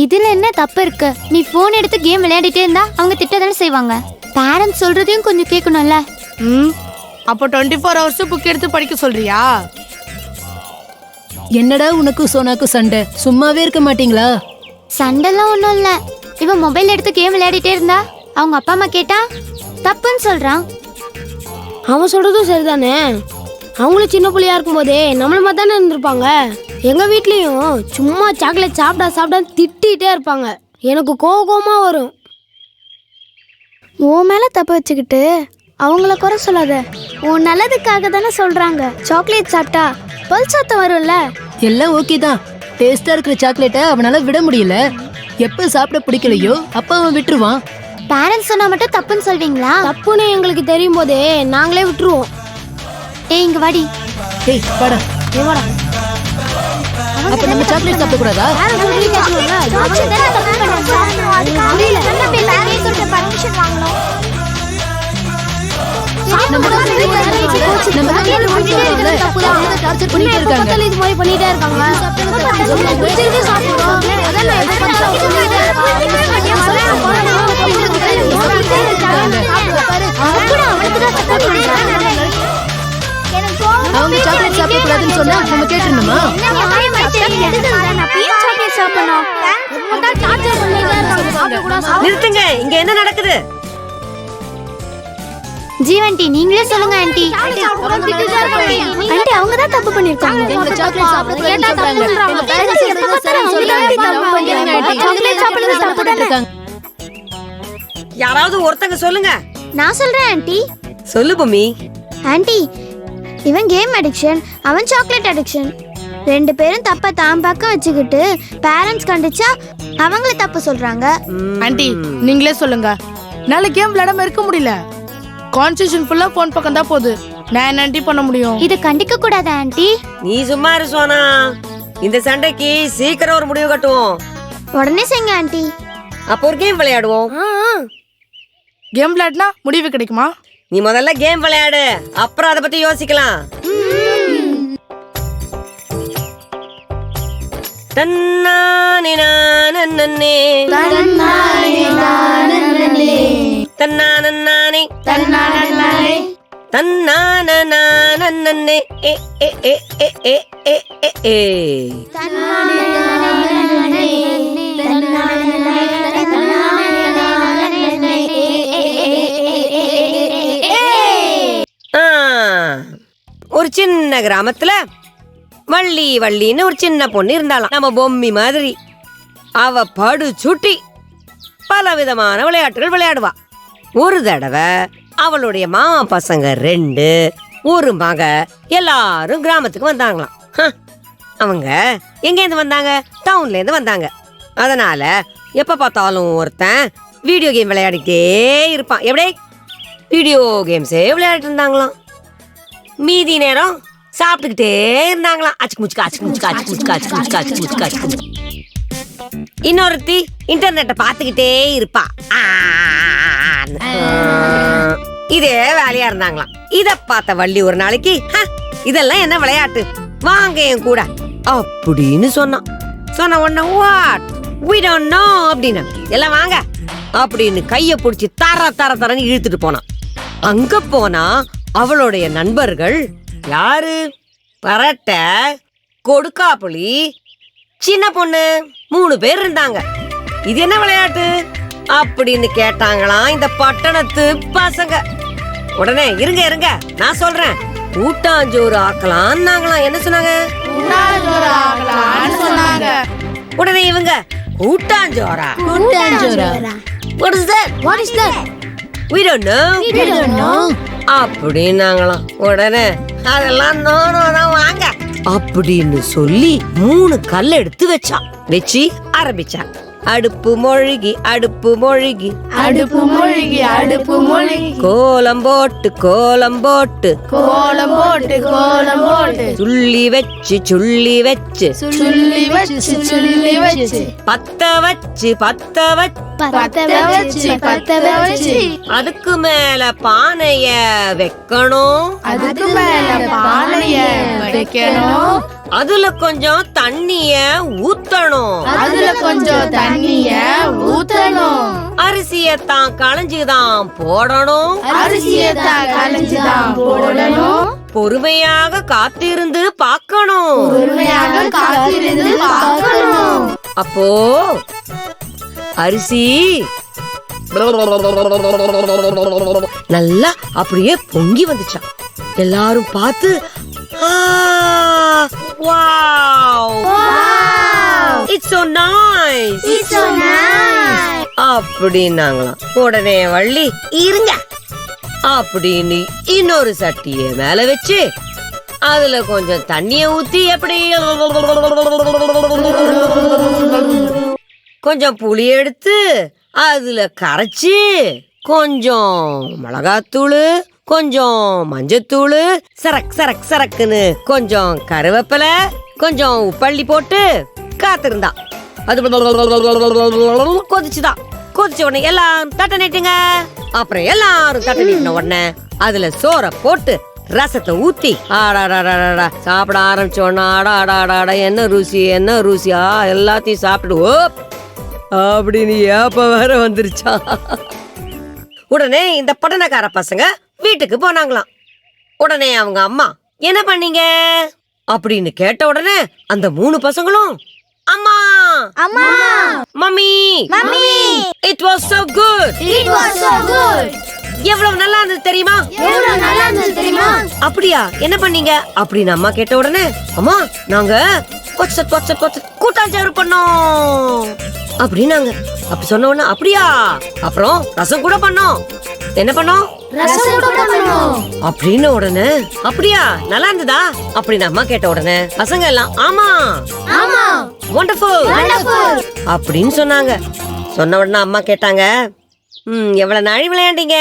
இதுல என்ன தப்பு இருக்கு? நீ போன் எடுத்து கேம் விளையாடிட்டே இருந்தா அவங்க திட்டதானே செய்வாங்க. பேரண்ட்ஸ் சொல்றதையும் கொஞ்சம் கேட்கணும்ல. அப்போ 24 hours புக் எடுத்து படிக்க சொல்றியா? என்னடா உனக்கு சோனாக்கு சண்டை? சும்மாவே இருக்க மாட்டீங்களா? சண்டைலாம் ஒன்றும் இல்லை. இவன் மொபைல் எடுத்து கேம் விளையாடிட்டே இருந்தா அவங்க அப்பா அம்மா கேட்டா தப்புன்னு சொல்றான். அவன் சொல்றதும் சரிதானே. அவங்களும் சின்ன பிள்ளையா இருக்கும் போதே நம்மள மாதிரி தானே இருந்திருப்பாங்க. எங்க வீட்லயும் சும்மா சாக்லேட் சாப்பிட திட்டிகிட்டே இருப்பாங்க. எனக்கு கோவமா வரும். உன் மேல தப்பு வச்சுக்கிட்டு அவங்கள குறை சொல்லாத. உன் நல்லதுக்காக தானே சொல்றாங்க. சாக்லேட் சாப்பிட்டா பல் சத்தம் வரும்ல. எல்லாம் ஓகே தான். டேஸ்டா இருக்கிற சாக்லேட்டை அவனால விட முடியல. எப்ப சாப்பிட பிடிக்கலையோ அப்ப அவன் விட்டுருவான். பேரண்ட்ஸ் சொன்னா மட்டும் தப்புன்னு சொல்வீங்களா? தப்புன்னு எங்களுக்கு தெரியும் போதே நாங்களே விட்டுருவோம். ஏய் இங்க வாடி. ஏய் வாடா. அப்ப நம்ம சாக்லேட் சாப்பிட கூடாதா? அவங்க சாக்லேட் சாப்பிட கூடாதுன்னு சொன்னா நம்ம கேட்டுருணுமா? நிறுத்துங்க, இங்க என்ன நடக்குது? ஜீவன்டி நீங்களே சொல்லுங்க ஆண்டி. ஆண்டி அவங்க தான் தப்பு பண்ணிருக்காங்க. எங்க சாக்லேட் சாப்பிட கூடாதுன்னு சொல்றாங்க. எங்க பேரண்ட்ஸ் என்ன சரி சொல்றாங்க. சாக்லேட் சாப்பிடுறது தப்பு பண்ணிருக்காங்க. யாராவது ஒருத்தங்க சொல்லுங்க. நான் சொல்றேன் ஆண்டி. சொல்லு பொம்மி. ஆண்டி இவன் கேம் அடிக்ஷன், அவன் சாக்லேட் அடிக்ஷன். ரெண்டு பேரும் தப்ப தான் பக்கம் வச்சுக்கிட்டு பேரண்ட்ஸ் கண்டிச்சா அவங்கள தப்பு சொல்றாங்க. ஆண்டி நீங்களே சொல்லுங்க. நாளை கேம் விளையாடாம இருக்க முடியல. கான்சென்ட்ரேஷன் ஃபுல்லா போன் பக்கம் தான் போகுது. நான் என்ன ஆண்டி பண்ண முடியும்? இத கண்டிக்க கூடாது ஆண்டி. நீ சும்மா இரு சோனா. இந்த சண்டைக்கு சீக்கிரம் ஒரு முடிவு கட்டுவோம். உடனே செய்யுங்க ஆண்டி. அப்போ ஒரு கேம் விளையாடுவோம். கேம் விளையாடினா முடிவு கிடைக்குமா? நீ முதல்ல கேம் விளையாடு, அப்புறம் அதை பத்தி யோசிக்கலாம். தன்னானே நானே தன்னானே தன்னானே ஏ ஏ ஏ ஏ ஏ ஏ ஏ ஏ. ஒரு சின்ன கிராமத்துல வள்ளின்னு ஒரு சின்ன பொண்ணு இருந்தாலாம். நம்ம பொம்மி மாதிரி. அவ படு சுட்டி பல விதமான விளையாட்டுகள் விளையாடுவா. ஒரு தடவை அவளுடைய மாமா பசங்க 2, ஒரு மக எல்லாரும் கிராமத்துக்கு வந்தாங்களாம். அவங்க எங்கேருந்து வந்தாங்க? டவுன்ல இருந்து வந்தாங்க. அதனால எப்ப பார்த்தாலும் ஒருத்தன் வீடியோ கேம் விளையாடிட்டே இருப்பான். எப்படி வீடியோ கேம்ஸே விளையாடிட்டு இருந்தாங்களாம். மீதி நேரம் சாப்பிட்டுக்கிட்டே இருந்தாங்களாம். இன்னொருத்தி இன்டர்நெட்டை பார்த்துக்கிட்டே இருப்பா. இதே வேலையா இருந்தாங்களாம். இத பார்த்த வள்ளி ஒரு நாளைக்கு, இதெல்லாம் என்ன விளையாட்டு, வாங்க என் கூட அப்படின்னு சொன்ன உடனே வாட் we don't know அப்படின்னு, எல்லாம் வாங்க அப்படின்னு கைய பிடிச்சி தரன்னு இழுத்துட்டு போனான். அங்க போனா அவளுடைய நண்பர்கள் யாரு? பரட்ட, கொடுக்காப்புளி, சின்ன பொண்ணு 3 பேர் இருந்தாங்க. இது என்ன விளையாட்டு அப்படின்னு கேட்டாங்களாம் இந்த பட்டணத்து பசங்க. உடனே இருங்க நான் சொல்றேன், கூட்டாஞ்சோறு ஆக்கலாம்னாங்களாம். என்ன சொன்னாங்க? உடனே இவங்க கூட்டாஞ்சோரா what is that we don't know அப்படின்னாங்களாம். உடனே அதெல்லாம் நோனோதான் வாங்க அப்படின்னு சொல்லி 3 கல்ல எடுத்து வச்சு ஆரம்பிச்சா. அடுப்பு மொழிகி கோலம் போட்டு சுள்ளி வச்சு பத்த வச்சு அதுக்கு மேல பானைய வைக்கணும். அதுல கொஞ்சம் தண்ணிய ஊத்தணும். அதுல கொஞ்சம் தண்ணிய ஊத்தணும். அரிசிய தான் களைஞ்சுதான் போடணும். அரிசிய தான் களைஞ்சுதான் போடணும். பொறுமையாக காத்திருந்து பார்க்கணும். பொறுமையாக காத்திருந்து பார்க்கணும். அப்போ அரிசி நல்லா அப்படியே பொங்கி வந்துச்சான். எல்லாரும் பார்த்து இட்ஸ் so nice அப்படின்னாங்களாம். உடனே வள்ளி இருங்க அப்படின்னு இன்னொரு சட்டிய மேல வச்சு அதுல கொஞ்சம் தண்ணிய ஊத்தி எப்படி கொஞ்சம் புளி எடுத்து அதுல கரைச்சு கொஞ்சம் மிளகாத்தூள் கொஞ்சம் மஞ்சத்தூள் சரக் சரக் சரக்குன்னு கொஞ்சம் கருவேப்பிலை கொஞ்சம் உப்பள்ளி போட்டு காத்திருந்தா. அது கொதிச்சுதான். கொதிச்ச உடனே எல்லாம் தட்டை நீட்டுங்க. அப்புறம் எல்லாரும் தட்டை நீட்டின உடனே அதுல சோறை போட்டு ரசத்தை ஊத்தி ஆடாடாடா சாப்பிட ஆரம்பிச்சோன்னா ஆடாடாடா என்ன ருசி என்ன ருசியா எல்லாத்தையும் சாப்பிடுவோம் அப்படின்னு ஏப்ப வேற வந்துருச்சா. உடனே இந்த பட்டணக்கார பசங்க வீட்டுக்கு போனாங்களாம். உடனே அவங்க அம்மா என்ன பண்ணீங்க அப்படின்னு கேட்ட உடனே அந்த 3 பசங்களும் அம்மா அம்மா mummy mummy it was so good it was so good எவ்வளவு நல்லா இருந்தது தெரியுமா எவ்வளவு நல்லா இருந்தது தெரியுமா அப்படியா என்ன பண்ணீங்க அப்படின்னு அம்மா கேட்ட உடனே அம்மா நாங்க கூட்டாஞ்சோறு பண்ணோம் அப்படின்னாங்க. அப்படி சொன்ன உடனே அப்படியா அப்புறம் ரசம் கூட பண்ணோம். என்ன பண்ணோம் ரசம் கூட பண்ணோம் அப்படின்னு உடனே அப்படியா நல்லா இருந்ததா அப்படின்னு அம்மா கேட்ட உடனே பசங்க எல்லாம் ஆமா ஆமா வண்டர்ஃபுல் வண்டர்ஃபுல் அப்படின்னு சொன்னாங்க. சொன்ன உடனே அம்மா கேட்டாங்க எவ்வளவு நாழி விளையாண்டீங்க?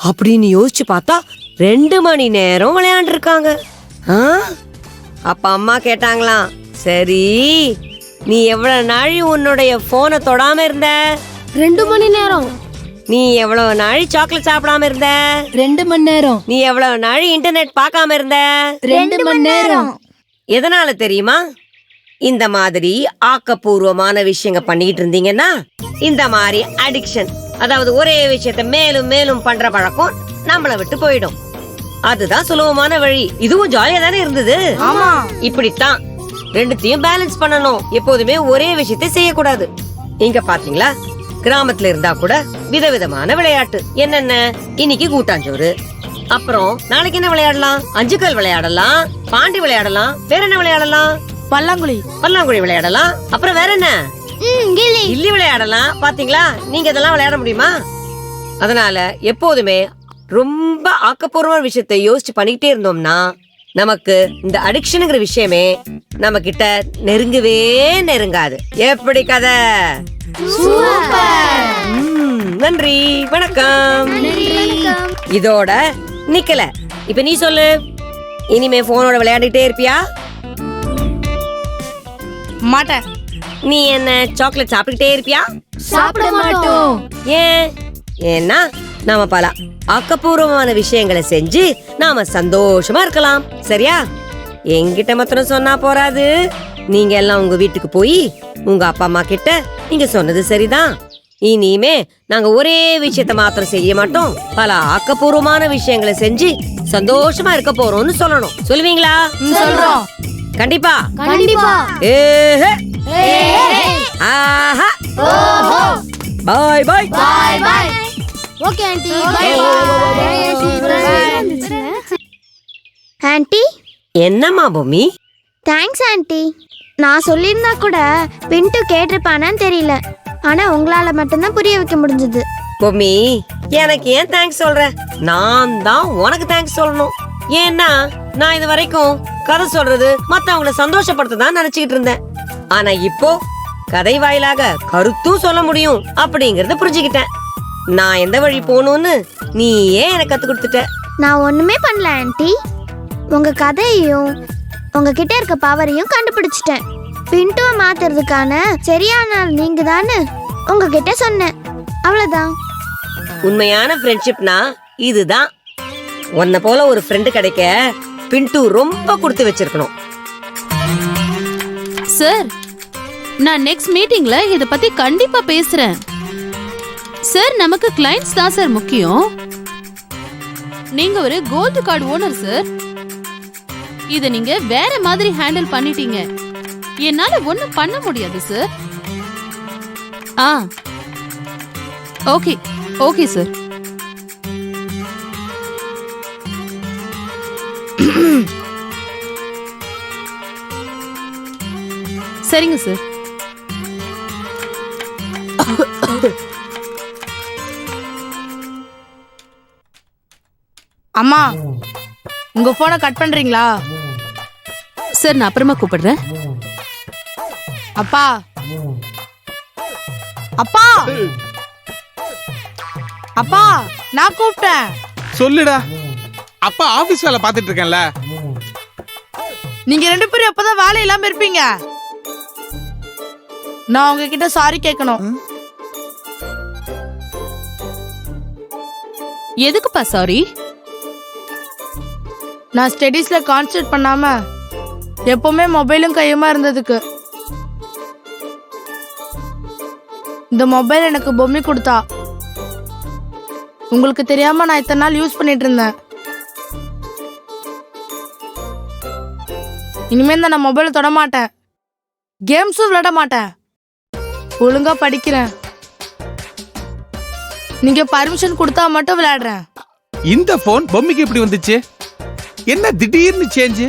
அப்படின்னு யோசிச்சு பார்த்தா 2 மணி நேரம் விளையாண்டு இருக்காங்க. அப்ப அம்மா கேட்டாங்களாம் சரி நீ எவ்வளவு நாழி உன்னுடைய போனை தொடாம இருந்த? 2 மணி நேரம். நீ எவ்வளவு நாழி சாக்லேட் சாப்பிடாம இருந்த? 2 மணி நேரம். நீ எவ்வளவு நாழி இன்டர்நெட் பார்க்காம இருந்த? 2 மணி நேரம். எதனால தெரியுமா? இந்த மாதிரி ஆக்கப்பூர்வமான விஷயங்க பண்ணிட்டு இருந்தீங்கன்னா இந்த மாதிரி அடிக்ஷன், அதாவது ஒரே விஷயத்த மேலும் மேலும் பண்ற பழக்கம் நம்மள விட்டு போயிடும். அதுதான் சுலபமான வழி. இதுவும் ஜாலியா தானே இருந்தது. ஆமா. இப்படித்தான் ரெண்டுத்தையும் பேலன்ஸ் பண்ணணும். எப்போதுமே ஒரே விஷயத்தை செய்யக்கூடாது. இங்க பாத்தீங்களா, கிராமத்துல இருந்தா கூட விதவிதமான விளையாட்டு. என்னென்ன? இன்னைக்கு கூட்டாஞ்சோறு, அப்புறம் நாளைக்கு என்ன விளையாடலாம்? 5 கல் விளையாடலாம், பாண்டி விளையாடலாம், வேற என்ன விளையாடலாம்? பல்லாங்குழி விளையாடலாம். அப்புறம் வேற என்ன? கில்லி விளையாடலாம். பாத்தீங்களா, நீங்க இதெல்லாம் விளையாட முடியுமா? அதனால எப்போதுமே ரொம்ப ஆக்கப்பூர்வமான விஷயத்தை யோசிச்சு பண்ணிக்கிட்டே இருந்தோம்னா நமக்கு இந்த அடிக்ஷனுங்கிற விஷயமே நம்ம கிட்ட நெருங்கவே நெருங்காது. எப்படி கதை? நன்றி, வணக்கம். இதோட நிக்கல. இப்ப நீ சொல்லு, இனிமே போனோட விளையாடிட்டே இருப்பியா? மாட்டேன். நீ என்ன சாக்லேட் சாப்பிட்டுட்டே இருப்பியா? சாப்பிட மாட்டோம். ஏன்னா நாம பல ஆக்கப்பூர்வமான விஷயங்களை செஞ்சு நாம சந்தோஷமா இருக்கலாம். சரியா? என்கிட்ட மாத்திரம் சொன்னா போறாது. நீங்க எல்லாம் உங்க வீட்டுக்கு போய் உங்க அப்பா அம்மா கிட்ட நீங்க சொன்னது சரிதான், இனிமே நாங்க ஒரே விஷயத்த மாத்திரம் செய்ய மாட்டோம், பல ஆக்கப்பூர்வமான விஷயங்களை செஞ்சு சந்தோஷமா இருக்க போறோம்னு சொல்லணும். சொல்லுவீங்களா? சொல்றோம். கண்டிப்பா. கண்டிப்பா. ஏஹே ஆஹா bye bye bye bye. Okay aunty. Aunty, என்னம்மா பூமி? Thanks aunty. நான் சொல்லியிருந்தா கூட பின்ட்டு கேட்டிருப்பானான்னு தெரியல. ஆனா உங்களால மட்டும்தான் புரிய வைக்க முடிஞ்சது. பொம்மி, எனக்கு ஏன் தேங்க்ஸ் சொல்ற? நான் தான் உனக்கு தேங்க்ஸ் சொல்லணும். ஏன்னா நான் இது வரைக்கும் கதை சொல்றது மத்தவங்கள சந்தோஷப்படுத்த தான் நினைச்சுக்கிட்டு இருந்தேன். ஆனா இப்போ கதை வாயிலாக கருத்தும் சொல்ல முடியும் அப்படிங்கறத புரிஞ்சுக்கிட்டேன். நான் எந்த வழி போகணும்னு நீயே எனக்கு கத்து கொடுத்துட்ட. நான் ஒண்ணுமே பண்ணல ஆன்ட்டி. உங்க கதையையும் உங்ககிட்ட இருக்க பவரையும் கண்டுபிடிச்சிட்டேன். பின்ட்டுவை மாத்துறதுக்கான சரியான ஆள் நீங்க தானு உங்ககிட்ட சொன்னேன். அவ்வளவுதான். உண்மையான ஃப்ரெண்ட்ஷிப்னா இதுதான். உன்னை போல ஒரு ஃப்ரெண்டு கிடைக்க பின்ட்டு ரொம்ப கொடுத்து வச்சிருக்கணும். சார், நான் நெக்ஸ்ட் மீட்டிங்ல இத பத்தி கண்டிப்பா பேசுறேன். சார், நமக்கு கிளைண்ட்ஸ் தான் சார் முக்கியம். நீங்க ஒரு கோல்டு கார்டு ஓனர் சார். இத நீங்க வேற மாதிரி ஹேண்டில் பண்ணிட்டீங்க. என்னால ஒண்ணும் பண்ண முடியாது சார். Okay okay sir. சரிங்க சார். அம்மா, உங்க போனை கட் பண்றீங்களா? சார், நான் அப்புறமா கூப்பிடுறேன். அப்பா, அப்பா, அப்பா, நான் கூப்பிட்டேன். சொல்லுடா. அப்பா ஆபீஸ் வேலை பார்த்துட்டு இருக்கேன்ல. நீங்க 2 பேரும் எப்பதான் வேலை இல்லாம இருப்பீங்க? நான் உங்ககிட்ட சாரி கேட்கணும். எதுக்குப்பா சாரி? நான் ஸ்டடீஸ்ல கான்சென்ட்ரேட் பண்ணாம எப்பவுமே மொபைலும் கையுமா இருந்ததுக்கு. இந்த மொபைல் எனக்கு பொம்மை கொடுத்தா. உங்களுக்கு தெரியாம நான் இத்தனை நாள் யூஸ் பண்ணிட்டு இருந்தேன். இனிமேல் நான் மொபைலை தொட மாட்டேன். கேம்ஸும் விளையாட மாட்டேன். ஒழுங்கா படிக்கிறேன். நீங்க பர்மிஷன் கொடுத்தா மட்டும் விளையாடுறேன். இந்த போன் பொம்மைக்கு எப்படி வந்துச்சு? என்ன திடீர்னு சேஞ்ச்?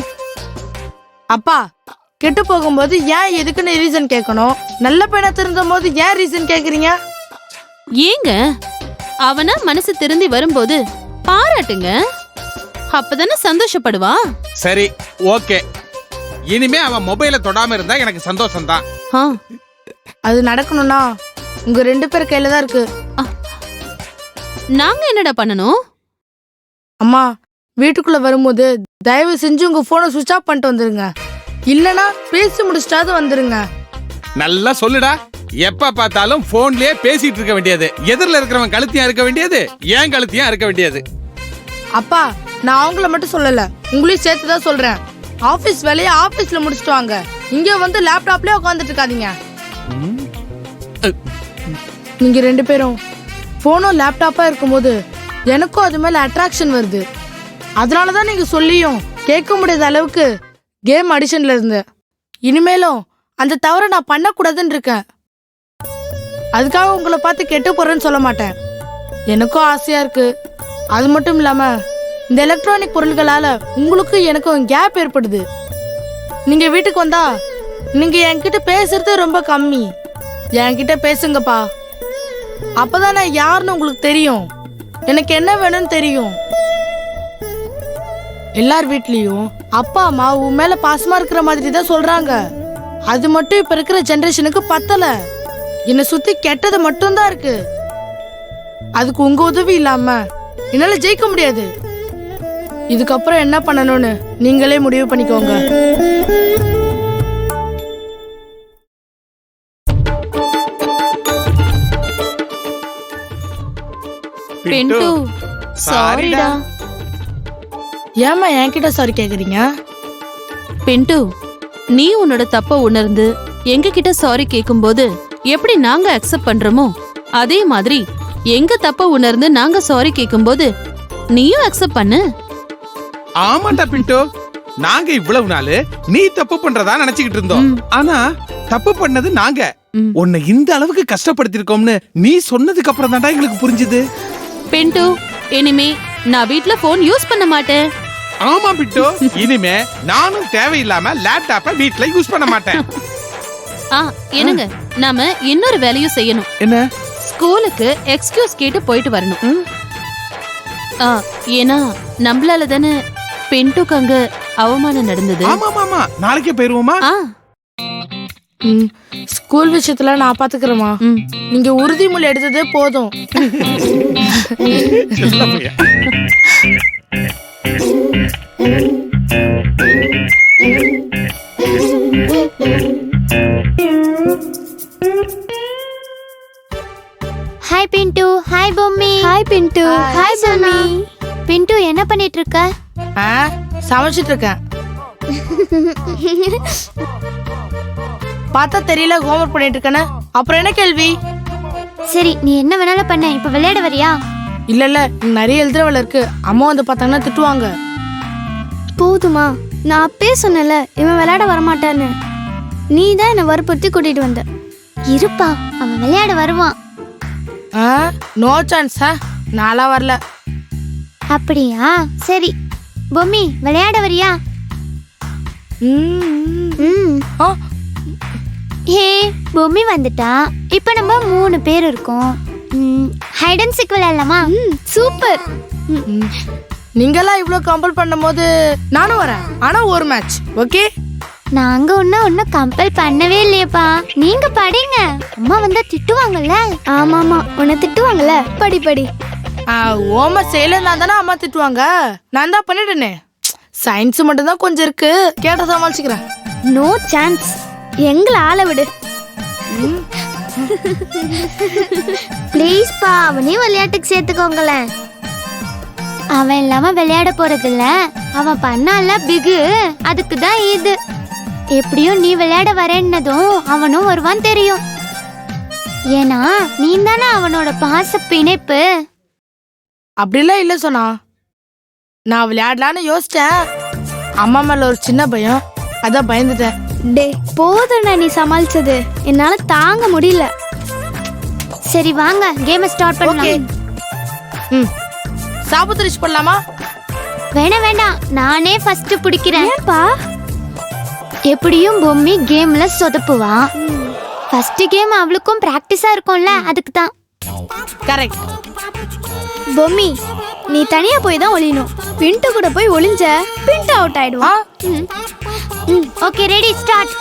அப்பா, கெட்டு போகும்போது ஏன் எதுக்குன்னு ரீசன் கேட்கணும். நல்ல பையனா திருந்தும் போது ஏன் ரீசன் கேக்குறீங்க? ஏங்க, அவனா மனசு திருந்தி வரும்போது பாராட்டுங்க. அப்பதானே சந்தோஷப்படுவா. சரி, ஓகே. இனிமே அவன் மொபைலை தொடாம இருந்தா எனக்கு சந்தோஷம் தான். அது நடக்கணும்னா உங்க 2 பேர் கையில தான் இருக்கு. நாங்க என்னடா பண்ணணும்? அம்மா, வீட்டுக்குள்ள வரும்போது தயவு செஞ்சு உங்க போனை சுவிட்ச் ஆஃப் பண்ணிட்டு வந்துருங்க. இல்லனா பேசி முடிச்சிட்டாவது வந்துருங்க. நல்லா சொல்லுடா. எப்ப பார்த்தாலும் போன்லயே பேசிட்டு இருக்க வேண்டியது. எதிரில இருக்கிறவன் கழுத்தியா இருக்க வேண்டியது, ஏன் கழுத்தியா இருக்க வேண்டியது. அப்பா, நான் அவங்கள மட்டும் சொல்லல, உங்களையும் சேர்த்து தான் சொல்றேன். ஆபீஸ் வேலையை ஆபீஸ்ல முடிச்சிட்டு வாங்க. இங்க வந்து லேப்டாப்லயே உட்காந்துட்டு இருக்காதீங்க. நீங்க 2 பேரும் போனும் லேப்டாப்பா இருக்கும்போது எனக்கும் அது மேல அட்ராக்ஷன் வருது. அதனாலதான் நீங்க சொல்லியும் கேட்க முடியாத அளவுக்கு கேம் அடிஷன்ல இருந்தேன். இனிமேலும் அந்த தவறை நான் பண்ணக்கூடாதுன்னு இருக்கேன். அதுக்காக உங்களை பார்த்து கெட்டு போறேன்னு சொல்ல மாட்டேன். எனக்கும் ஆசையா இருக்கு. அது மட்டும் இல்லாம இந்த எலக்ட்ரானிக் பொருள்களால உங்களுக்கும் எனக்கும் கேப் ஏற்படுது. நீங்க வீட்டுக்கு வந்தா நீங்க என்கிட்ட பேசுறது ரொம்ப கம்மி. என்கிட்ட பேசுங்கப்பா. அப்பதான் நான் யாருன்னு உங்களுக்கு தெரியும். எனக்கு என்ன வேணும்னு தெரியும். எல்லார் வீட்லயும் அப்பா அம்மா உன் மேல பாசமா இருக்கிற மாதிரி தான் சொல்றாங்க. அது மட்டும் இப்ப இருக்கிற ஜெனரேஷனுக்கு பத்தல. என்னை சுத்தி கெட்டது மட்டும் தான் இருக்கு. அதுக்கு உங்க உதவி இல்லாம என்னால ஜெயிக்க முடியாது. இதுக்கப்புறம் என்ன பண்ணணும்னு நீங்களே முடிவு பண்ணிக்கோங்க. பின்ட்டு, சாரிடா. ஏமா என்கிட்ட சாரி கேக்குறீங்க? பின்ட்டு, நீ உன்னோட தப்ப உணர்ந்து எங்க கிட்ட சாரி கேக்கும்போது எப்படி நாங்க அக்செப்ட் பண்றோமோ அதே மாதிரி எங்க தப்ப உணர்ந்து நாங்க சாரி கேக்கும்போது நீயும் அக்செப்ட் பண்ணு. ஆமாண்டா பின்ட்டு. நாங்க இவ்வளவு நாள் நீ தப்பு பண்றதா நினைச்சுக்கிட்டு இருந்தோம். ஆனா தப்பு பண்ணது நாங்க. உன்னை இந்த அளவுக்கு கஷ்டப்படுத்திருக்கோம்னு நீ சொன்னதுக்கு அப்புறம் தான்டா எங்களுக்கு புரிஞ்சுது. பின்ட்டு, இனிமே நான் வீட்ல போன் யூஸ் பண்ண மாட்டேன். ஆமா பிட்டு, இனிமே நானும் தேவையில்லாம லேப்டாப்ப வீட்ல யூஸ் பண்ண மாட்டேன். என்னங்க நாம இன்னொரு வேலையும் செய்யணும். என்ன? ஸ்கூலுக்கு எக்ஸ்கியூஸ் கேட்டு போயிட்டு வரணும். ஏன்னா நம்மளால தானே பின்ட்டுக்கு அங்க அவமானம் நடந்தது. ஆமா நாளைக்கே போயிருவோமா? ஸ்கூல் விஷயத்துல நான் பாத்துக்கிறேமா. நீங்க உறுதிமொழி எடுத்ததே போதும். Hi Pintu. Hi Bommi. Hi Pintu. Hi Sona. Pintu என்ன பண்ணிட்டு இருக்க? சமைச்சிட்டு இருக்கேன். பார்த்தா தெரியல ஹோம்வொர்க் பண்ணிட்டு இருக்கேன்னு. அப்புறம் என்ன கேள்வி? சரி நீ என்ன வேணாலும் பண்ண, இப்ப விளையாட வரியா? இல்ல நிறைய எழுதுற வேலை இருக்கு. அம்மா வந்து பார்த்தாங்கன்னா திட்டுவாங்க. போதுமா? நான் அப்பே சொன்னல இவன் விளையாட வரமாட்டான்னு. நீ தான் என்னை வற்புறுத்தி கூட்டிட்டு வந்த. இருப்பா, அவன் விளையாட வருவான். No chance. நாளா வரல. அப்படியா? சரி பொம்மி விளையாட வரியா? ஹே பொம்மி வந்துட்டா. இப்ப நம்ம 3 பேர் இருக்கோம். ஹைட் அண்ட் சீக் விளையாடலாமா? சூப்பர். நீங்கெல்லாம் இவ்வளவு கம்பல் பண்ணும் போது நானும் வரேன். ஆனா ஒரு மேட்ச் ஓகே? நாங்க ஒன்னும் கம்பல் பண்ணவே இல்லையப்பா. நீங்க படிங்க, அம்மா வந்தா திட்டுவாங்கல்ல. ஆமாமா, உன்னை திட்டுவாங்கல்ல. படி படி. ஓம செய்யலன்னா தானே அம்மா திட்டுவாங்க. நான் தான் பண்ணிட்டேனே. சயின்ஸ் மட்டும் தான் கொஞ்சம் இருக்கு, கேட்ட சமாளிச்சுக்கிறேன். No chance. எங்களை ஆள விடு. ப்ளீஸ் பா, அவனையும் விளையாட்டுக்கு சேர்த்துக்கோங்களேன். அவன் இல்லாம விளையாட போறது இல்ல. அவன் பண்ணால பிகு, அதுக்கு தான் இது. எப்படியும் நீ விளையாட வரேன்னதும் அவனும் வருவான் தெரியும். ஏன்னா நீ தானே அவனோட பாச பிணைப்பு. அப்படிலாம் இல்ல சொன்னா. நான் விளையாடலான்னு யோசிச்சேன். அம்மா மேல ஒரு சின்ன பயம், அதான் பயந்துட்டேன். டே போதும்டா நீ சமாளிச்சது. என்னால தாங்க முடியல. சரி வாங்க கேம் ஸ்டார்ட் பண்ணலாம். சாபுத்திரிச்சு பண்ணலாமா? வேண்டாம், நானே ஃபர்ஸ்ட் பிடிக்கிறேன். ஏன்பா? எப்படியும் பொம்மி கேம்ல சொதப்புவா. ஃபர்ஸ்ட் கேம் அவளுக்கும் பிராக்டிஸா இருக்கும்ல, அதுக்கு தான். கரெக்ட். பொம்மி நீ தனியா போய் தான் ஒளியணும். பின்ட்டு கூட போய் ஒளிஞ்ச பின்ட்டு அவுட் ஆயிடுவான். Okay ready start.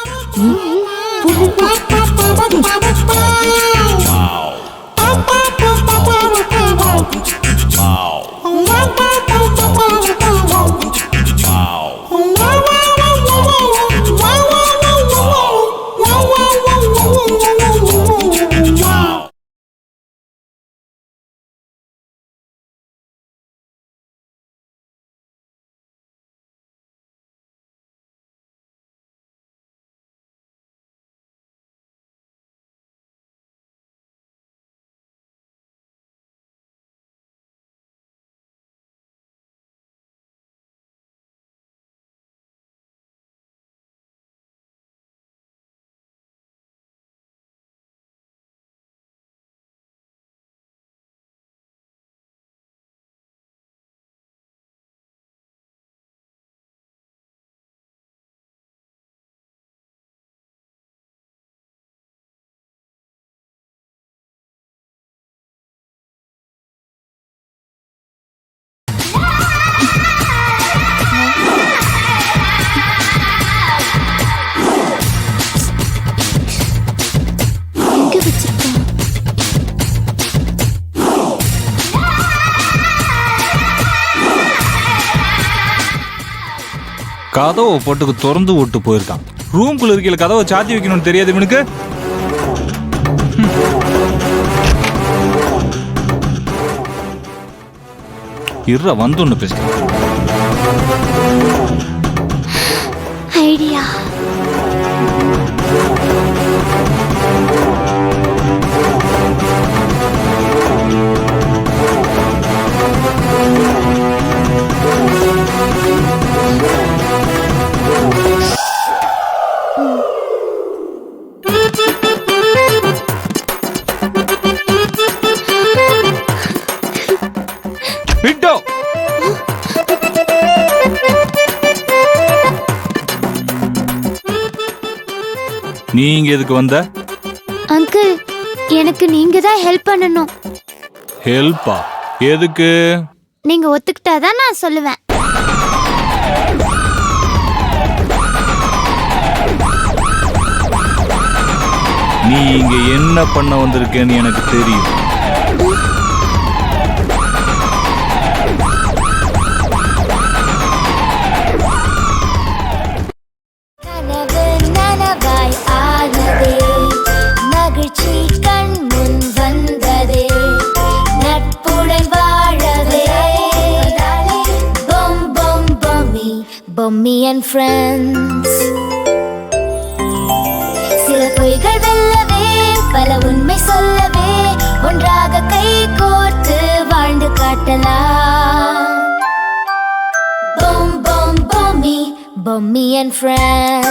கதவை போட்டுக்கு திறந்து விட்டு போயிருக்கான். ரூம்குள்ள இருக்கையில கதவை சாத்தி வைக்கணும்னு தெரியாது இவனுக்கு. இருற வந்து ஒண்ணு பேசுறேன். ஐடியா. பின்டோ, நீ இங்க எதுக்கு வந்த? அங்கிள் எனக்கு நீங்க தான் ஹெல்ப் பண்ணணும். ஹெல்ப்பா? எதுக்கு? நீங்க ஒத்துக்கிட்டாதான் நான் சொல்லுவேன். நீ இங்க என்ன பண்ண வந்திருக்கேன்னு எனக்கு தெரியும். கனவு நனவாய் ஆனதே, மகிழ்ச்சி கண் முன் வந்ததே, நட்புடன் வாழவே. பொம் பொம் பொம்மி, பொம்மி அண்ட் ஃப்ரெண்ட்ஸ். சில பொய்கள் வெல்லவே, பல உண்மை சொல்லவே, ஒன்றாக கை கோர்த்து வாழ்ந்து காட்டலாம். பொம் பொம் பொம்மி, பொம்மி அண்ட் ஃப்ரெண்ட்ஸ்.